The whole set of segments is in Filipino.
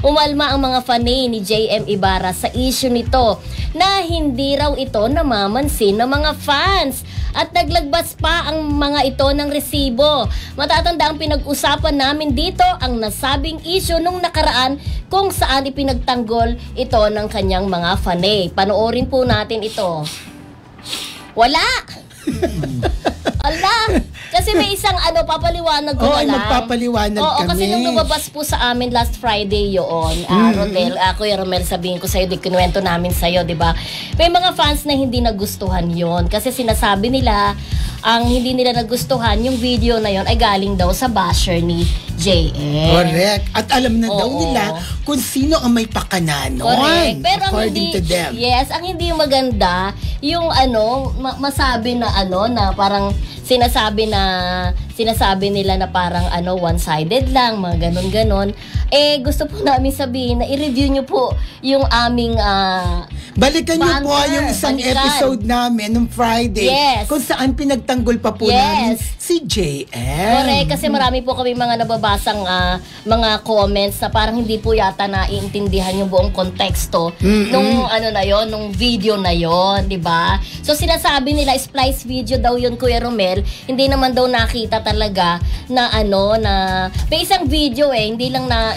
Umalma ang mga fanay ni JM Ibarra sa issue nito na hindi raw ito namamansin ng mga fans at naglagbas pa ang mga ito ng resibo. Matatanda ang pinag-usapan namin dito ang nasabing issue nung nakaraan kung saan ipinagtanggol ito ng kanyang mga fanay. Panoorin po natin ito. Wala! Ala! Kasi may isang papaliwanag ko na lang. Magpapaliwanag kami. Kasi nung lumabas po sa amin last Friday yun, Rodel, Kuya Romel, sabihin ko sa'yo, kinuwento namin sa'yo, di ba? May mga fans na hindi nagustuhan yon kasi sinasabi nila, ang hindi nila nagustuhan, yung video na yon ay galing daw sa basher ni JM. Correct. At alam na daw nila kung sino ang may pakananon. Correct. Pero according to them. Yes, ang hindi maganda, yung masabi na na parang sinasabi nila na parang one-sided lang, mga ganon-ganon. Gusto po namin sabihin na i-review nyo po yung aming balikan nyo po yung isang episode namin nung Friday. Yes. Kung saan pinagtanggol pa po namin si JM. Correct, kasi marami po kami mga nababasang mga comments na parang hindi po yata naiintindihan yung buong konteksto nung nung video na yon, di ba? So sinasabi nila splice video daw yun, Kuya Romel, hindi naman daw nakita talaga na na may isang video hindi lang na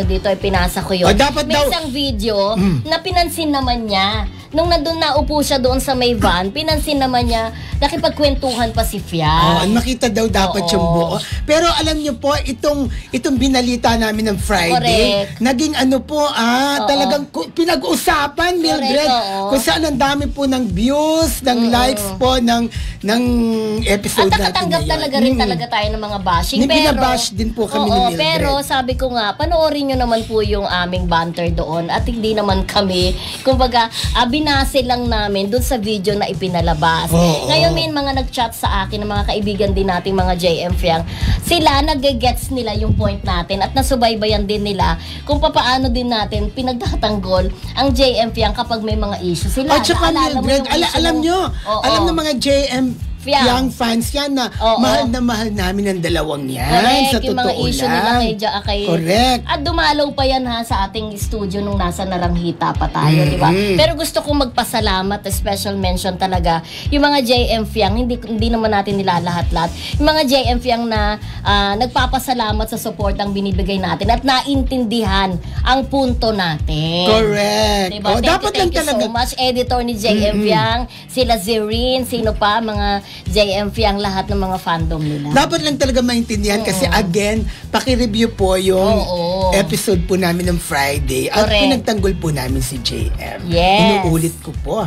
dito ay pinasa ko yun. Dapat may daw isang video na pinansin naman niya nung nandun naupo siya doon sa may van, pinansin naman niya, nakipagkwentuhan pa si Fian. Makita daw dapat yung buo. Pero alam niyo po, itong binalita namin ng Friday, naging talagang pinag-usapan, Mildred, kung saan ang dami po ng views, ng likes po, ng episode natin. At nakatanggap talaga rin talaga tayo ng mga bashing. Binabash din po kami ni Mildred. Pero sabi ko nga, panoorin nyo naman po yung aming banter doon at hindi naman kami, kumbaga, binase lang namin dun sa video na ipinalabas. Ngayon may mga nag-chat sa akin ng mga kaibigan din nating mga JM Fiang. Sila nag-gets nila yung point natin at nasubaybayan din nila kung paano din natin pinagtatanggol ang JM Fiang kapag may mga issue sila. At saka Mildred, alam nyo, alam ng mga JM Fiang fans yan na mahal na mahal namin ang dalawang yan. Correct, sa yung mga issue nila kay Correct. At dumalaw pa yan sa ating studio nung nasa Naranghita pa tayo, di ba? Pero gusto kong magpasalamat, special mention talaga, yung mga JM Fiang, hindi naman natin nilalahat-lahat. Yung mga JM Fiang na nagpapasalamat sa support ang binibigay natin at naintindihan ang punto natin. Correct. Diba? Thank you so much, editor ni JM Fiang, sila Zerine, sino pa, mga JM Fiang, lahat ng mga fandom nila. Dapat lang talaga maintindihan kasi again, paki-review po yung episode po namin ng Friday at pinagtanggol po namin si JM. Yes. Inuulit ko po